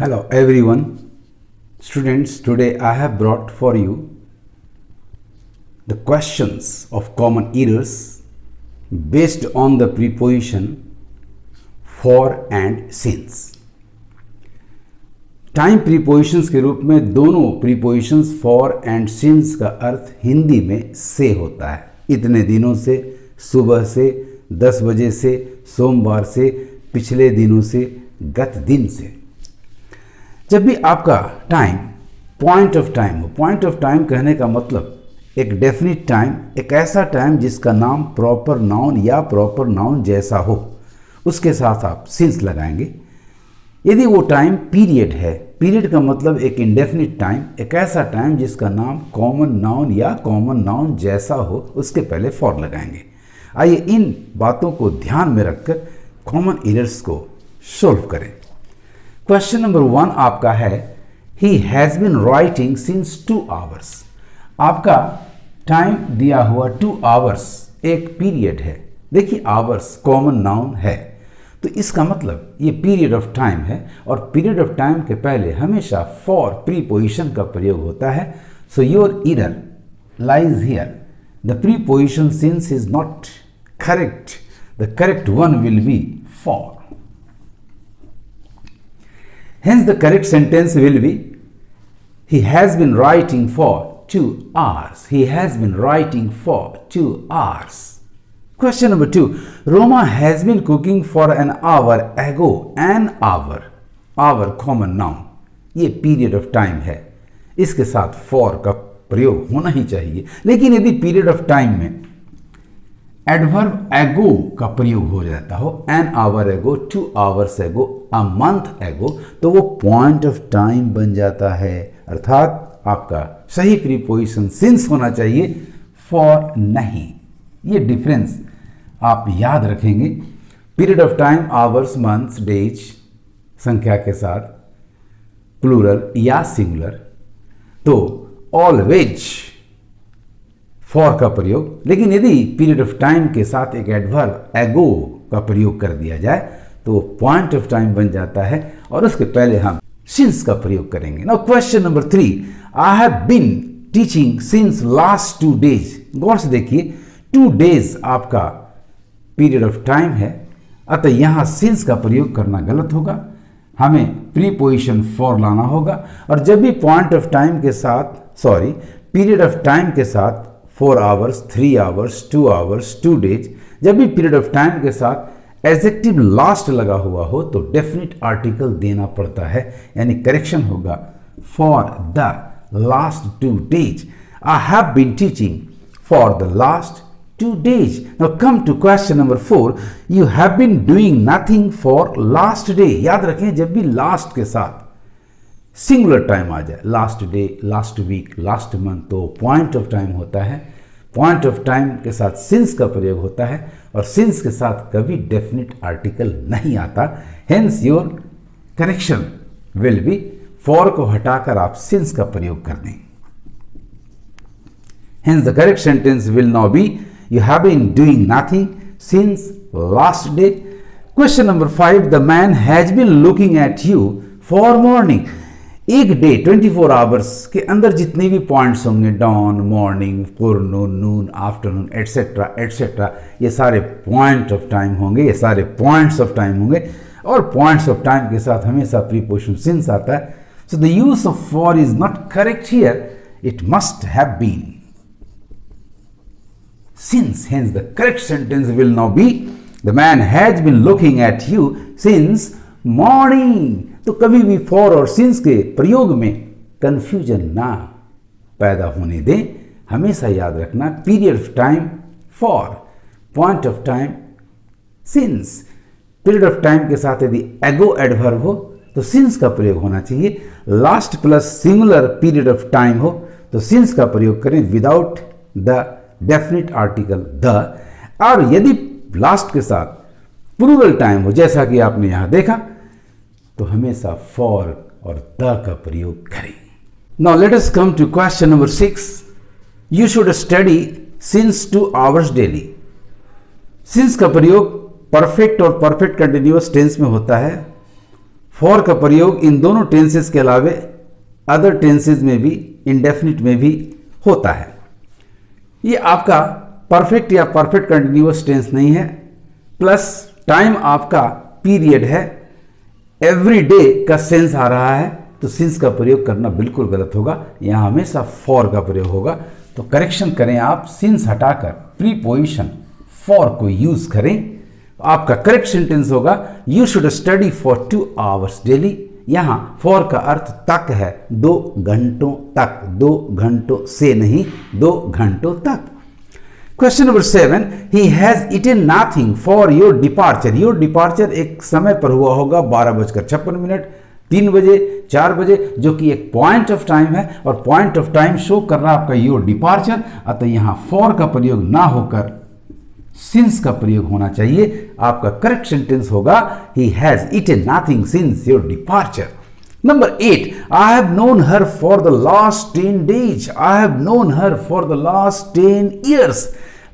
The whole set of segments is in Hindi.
Hello everyone, students. Today I have brought for you the questions of common errors based on the preposition for and since. Time prepositions के रूप में दोनों प्रीपोजिशंस फॉर एंड सिंस का अर्थ हिंदी में से होता है। इतने दिनों से, सुबह से, 10 बजे से, सोमवार से, पिछले दिनों से, गत दिन से। जब भी आपका टाइम पॉइंट ऑफ टाइम हो, पॉइंट ऑफ टाइम कहने का मतलब एक डेफिनिट टाइम, एक ऐसा टाइम जिसका नाम प्रॉपर नाउन या प्रॉपर नाउन जैसा हो, उसके साथ आप सिंस लगाएंगे। यदि वो टाइम पीरियड है, पीरियड का मतलब एक इंडेफिनिट टाइम, एक ऐसा टाइम जिसका नाम कॉमन नाउन या कॉमन नाउन जैसा हो, उसके पहले फॉर लगाएंगे। आइए इन बातों को ध्यान में रखकर कॉमन एरर्स को सोल्व करें। क्वेश्चन नंबर 1 आपका है, he has been writing since 2 hours। आपका टाइम दिया हुआ 2 hours एक पीरियड है। देखिए आवर्स कॉमन नाउन है, तो इसका मतलब ये पीरियड ऑफ टाइम है और पीरियड ऑफ टाइम के पहले हमेशा फॉर प्रीपोजिशन का प्रयोग होता है। So your error lies here, the preposition since is not correct, the correct one will be for. Hence the correct sentence will be, he has been writing for 2 hours. He has been writing for 2 hours. Question number 2, Roma has been cooking for an hour ago. An hour, hour common noun, ये period of time है, इसके साथ for का प्रयोग होना ही चाहिए। लेकिन यदि period of time में एडवर्ब एगो का प्रयोग हो जाता हो, एन आवर एगो, 2 hours एगो, अ मंथ एगो, तो वो पॉइंट ऑफ टाइम बन जाता है। अर्थात आपका सही प्रीपोजिशन सिंस होना चाहिए, फॉर नहीं। ये डिफरेंस आप याद रखेंगे। Period of time hours, months, days संख्या के साथ प्लूरल या सिंगुलर, तो ऑलवेज फॉर का प्रयोग। लेकिन यदि पीरियड ऑफ टाइम के साथ एक एडवर्ब एगो का प्रयोग कर दिया जाए तो पॉइंट ऑफ टाइम बन जाता है और उसके पहले हम सिंस का प्रयोग करेंगे। Now question number 3, I have been teaching since last 2 days। गौर से देखिए 2 days आपका पीरियड ऑफ टाइम है, अतः यहां सिंस का प्रयोग करना गलत होगा। हमें प्रीपोजिशन फॉर लाना होगा और जब भी पॉइंट ऑफ टाइम के साथ, पीरियड ऑफ टाइम के साथ 4 hours, 3 hours, 2 hours, 2 days, जब भी पीरियड ऑफ टाइम के साथ एडजेक्टिव लास्ट लगा हुआ हो तो डेफिनिट आर्टिकल देना पड़ता है, यानी करेक्शन होगा for the last 2 days। I have been teaching for the last 2 days। Now come to question number 4, you have been doing nothing for last day. याद रखें जब भी लास्ट के साथ सिंगुलर टाइम आ जाए, last day, last week, last month, तो पॉइंट ऑफ टाइम होता है। पॉइंट ऑफ टाइम के साथ सिंस का प्रयोग होता है और सिंस के साथ कभी डेफिनिट आर्टिकल नहीं आता। Hence your correction will be, for को हटाकर आप सिंस का प्रयोग कर दें। Hence the correct sentence will now be, you have been doing nothing since last day. Question number 5, the man has been looking at you for morning. एक डे 24 hours के अंदर जितने भी पॉइंट्स होंगे, dawn, morning, forenoon, noon, afternoon, et cetera et cetera, ये सारे पॉइंट ऑफ टाइम होंगे, ये सारे पॉइंट्स ऑफ टाइम होंगे और पॉइंट्स ऑफ टाइम के साथ हमेशा प्रीपोजिशन सिंस आता है। So the use of for is not correct here, it must have been since. Hence the correct sentence will now be, the man has been looking at you since morning. तो कभी भी फॉर और सिंस के प्रयोग में कंफ्यूजन ना पैदा होने दें। हमेशा याद रखना period of time for, point of time since. Period of time के साथ यदि एगो एडवर्ब हो तो सिंस का प्रयोग होना चाहिए। Last plus singular period of time हो तो सिंस का प्रयोग करें without the definite article the. और यदि लास्ट के साथ प्लूरल टाइम हो, जैसा कि आपने यहां देखा, तो हमेशा फॉर और द का प्रयोग करें। Now let us come to question number 6, you should study since 2 hours daily. Since का प्रयोग परफेक्ट और परफेक्ट कंटिन्यूअस टेंस में होता है फॉर का प्रयोग इन दोनों टेंसेस के अलावे अदर टेंसेस में भी, इंडेफिनिट में भी होता है। ये आपका परफेक्ट या परफेक्ट कंटिन्यूअस टेंस नहीं है, प्लस टाइम आपका पीरियड है, एवरी डे का सेंस आ रहा है, तो सिंस का प्रयोग करना बिल्कुल गलत होगा, यहां हमेशा फॉर का प्रयोग होगा। तो करेक्शन करें आप, सिंस हटाकर प्रीपोजिशन फॉर को यूज करें। आपका करेक्ट सेंटेंस होगा you should study for 2 hours daily. यहां फॉर का अर्थ तक है, 2 घंटों तक, 2 घंटों से नहीं, 2 घंटों तक। Question number 7, he has eaten nothing for your departure. Your departure एक समय पर हुआ होगा, 12:56, 3 बजे, 4 बजे, जो कि एक पॉइंट ऑफ टाइम है, और पॉइंट ऑफ टाइम शो कर रहा है आपका योर डिपार्चर। अतः यहां फॉर का प्रयोग ना होकर सिंस का प्रयोग होना चाहिए। आपका करेक्ट सेंटेंस होगा he has eaten nothing since your departure. Number 8, I have known her for the last 10 days। I have known her for the last 10 years।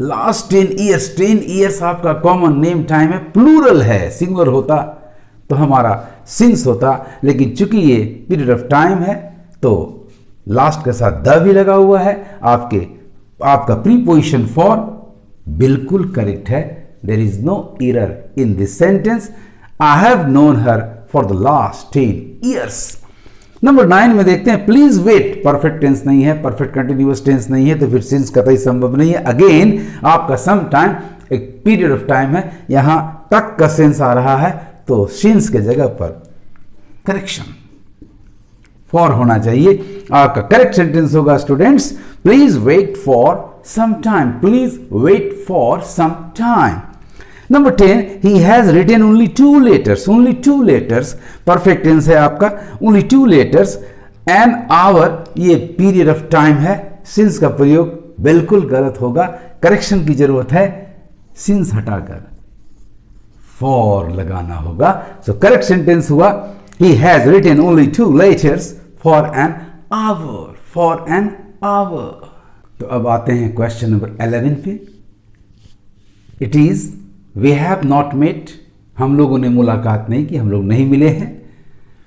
Last 10 years, 10 years आपका कॉमन नेम टाइम है, प्लूरल है, सिंगुलर होता तो हमारा सिंस होता, लेकिन चूंकि ये पीरियड ऑफ टाइम है तो लास्ट के साथ द भी लगा हुआ है। आपका प्रीपोजिशन फॉर बिल्कुल करेक्ट है, there is no error in this sentence. I have known her for the last 10 years। Number 9 में देखते हैं, प्लीज वेट। परफेक्ट टेंस नहीं है, परफेक्ट कंटिन्यूअस टेंस नहीं है, तो फिर सिंस कतई संभव नहीं है। अगेन आपका सम टाइम एक पीरियड ऑफ टाइम है, यहां तक का सेंस आ रहा है, तो सिंस के जगह पर करेक्शन फॉर होना चाहिए। आपका करेक्ट सेंटेंस होगा students, please wait for some time. Please wait for some time. Number 10, he has written only 2 letters। Only 2 letters perfect tense है आपका, ओनली 2 letters। एन आवर ये पीरियड ऑफ टाइम है, सिंस का प्रयोग बिल्कुल गलत होगा, करेक्शन की जरूरत है, सिंस हटाकर फॉर लगाना होगा। सो करेक्ट सेंटेंस हुआ he has written only 2 letters for an hour, for an hour. तो अब आते हैं क्वेश्चन नंबर 11 पे। It is we have not met, हम लोगों ने मुलाकात नहीं की, हम लोग नहीं मिले हैं।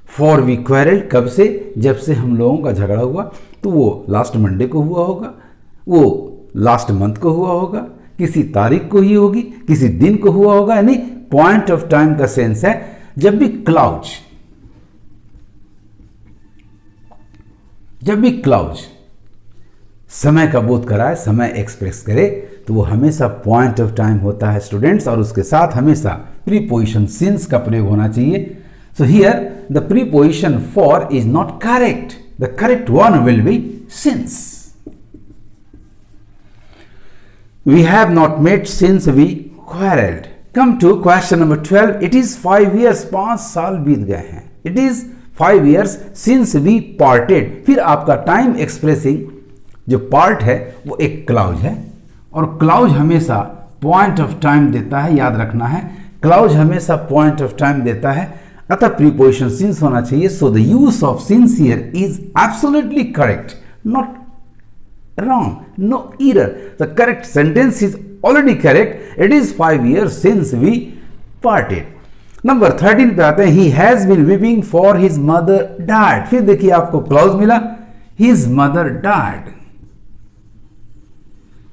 फॉर वी क्वेरल्ड, कब से, जब से हम लोगों का झगड़ा हुआ, तो वो लास्ट मंडे को हुआ होगा, वो लास्ट मंथ को हुआ होगा, किसी तारीख को ही होगी, किसी दिन को हुआ होगा, यानी पॉइंट ऑफ टाइम का सेंस है। जब भी क्लाउज समय का बोध कराए, समय एक्सप्रेस करे, तो वो हमेशा पॉइंट ऑफ टाइम होता है स्टूडेंट्स, और उसके साथ हमेशा प्रीपोजिशन सिंस का प्रयोग होना चाहिए। So here the preposition for is not correct, the correct one will be since. We have not met since we quarrelled. Come to question number 12, it is 5 years, 5 साल बीत गए हैं। It is 5 years since we parted. फिर आपका टाइम एक्सप्रेसिंग जो पार्ट है वो एक क्लाउज है, और क्लाउज हमेशा पॉइंट ऑफ टाइम देता है, याद रखना है, क्लाउज हमेशा पॉइंट ऑफ टाइम देता है, अतः प्रीपोजिशन सिंस होना चाहिए। सो the use of since here is absolutely correct, not wrong, no error. The correct sentence is already correct. It is 5 years since we parted. Number 13 पे आते हैं, he has been weeping for his mother died। फिर देखिए आपको क्लाउज मिला, his mother died,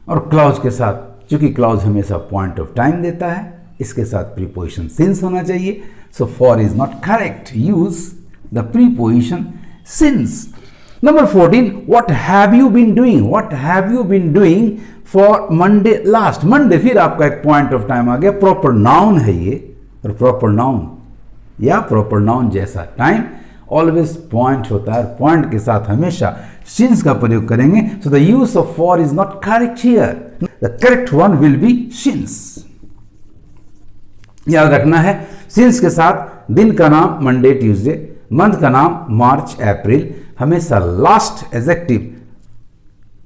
और क्लाउज के साथ, चूंकि क्लाउज हमेशा पॉइंट ऑफ टाइम देता है, इसके साथ प्रीपोजिशन सिंस होना चाहिए। So for is not correct, use the preposition since. Number 14, what have you been doing? What have you been doing for Monday last? Monday, फिर आपका एक पॉइंट ऑफ टाइम आ गया, प्रॉपर नाउन है ये, और प्रॉपर नाउन या प्रॉपर नाउन जैसा टाइम ऑलवेज पॉइंट होता है, और पॉइंट के साथ हमेशा सिंस का प्रयोग करेंगे। सो the use of for is not correct here, the correct one will be since. याद रखना है, सिंस के साथ दिन का नाम मंडे ट्यूसडे, मंथ का नाम मार्च अप्रैल, हमेशा लास्ट एडजेक्टिव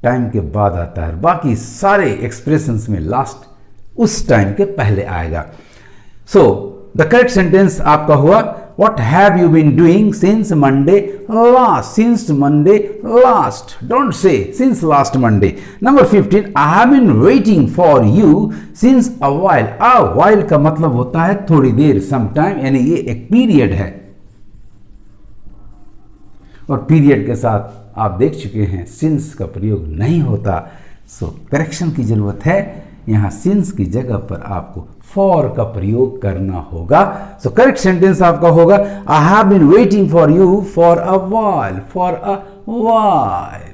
टाइम के बाद आता है, बाकी सारे एक्सप्रेशंस में लास्ट उस टाइम के पहले आएगा। सो द करेक्ट सेंटेंस आपका हुआ, what have you been doing since Monday last, since Monday last, don't say since last Monday. Number 15, I have been waiting for you since a while. A while का मतलब होता है थोड़ी देर, सम टाइम, यानी ये एक पीरियड है, और पीरियड के साथ आप देख चुके हैं सिंस का प्रयोग नहीं होता। सो करेक्शन की ज़रूरत है, यहाँ सिंस की जगह पर आपको फॉर का प्रयोग करना होगा। सो करेक्ट सेंटेंस आपका होगा I have been waiting for you for a while, for a while.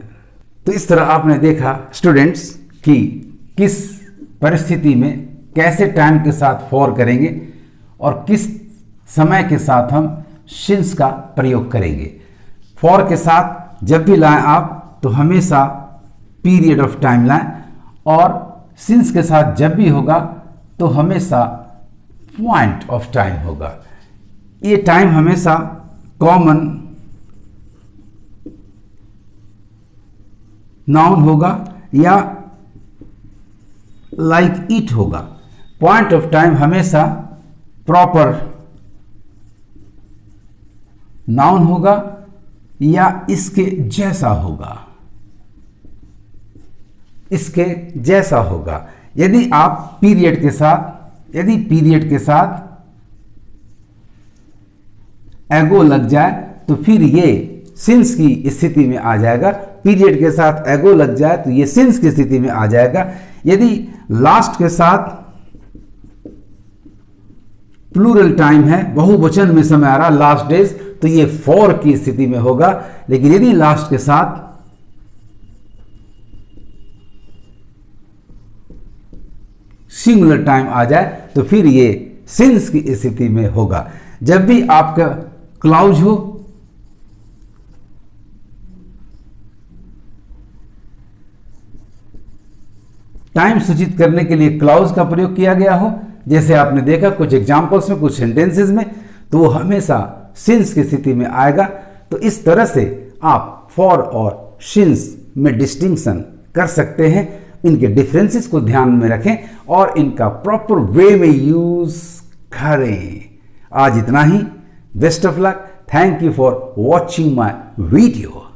तो इस तरह आपने देखा स्टूडेंट्स कि किस परिस्थिति में कैसे टाइम के साथ फॉर करेंगे और किस समय के साथ हम सिंस का प्रयोग करेंगे। फॉर के साथ जब भी लाएं आप तो हमेशा पीरियड ऑफ टाइम लाएं, और सिंस के साथ जब भी होगा तो हमेशा पॉइंट ऑफ टाइम होगा। ये टाइम हमेशा कॉमन नाउन होगा या लाइक इट होगा। पॉइंट ऑफ टाइम हमेशा प्रॉपर नाउन होगा या इसके जैसा होगा, इसके जैसा होगा। यदि आप पीरियड के साथ, यदि पीरियड के साथ एगो लग जाए तो फिर ये सिंस की स्थिति में आ जाएगा। पीरियड के साथ एगो लग जाए तो ये सिंस की स्थिति में आ जाएगा। यदि लास्ट के साथ प्लूरल टाइम है, बहुवचन में समय आ रहा लास्ट डेज, तो ये फॉर की स्थिति में होगा। लेकिन यदि लास्ट के साथ सिंगुलर टाइम आ जाए तो फिर ये सिंस की स्थिति में होगा। जब भी आपका क्लाउज हो, टाइम सूचित करने के लिए क्लाउज का प्रयोग किया गया हो, जैसे आपने देखा कुछ एग्जाम्पल्स में, कुछ सेंटेंसेस में, तो वो हमेशा सिंस की स्थिति में आएगा। तो इस तरह से आप फॉर और सिंस में डिस्टिंक्शन कर सकते हैं। इनके डिफरेंसेस को ध्यान में रखें और इनका प्रॉपर वे में यूज करें। आज इतना ही। Best of luck. Thank you for watching my video.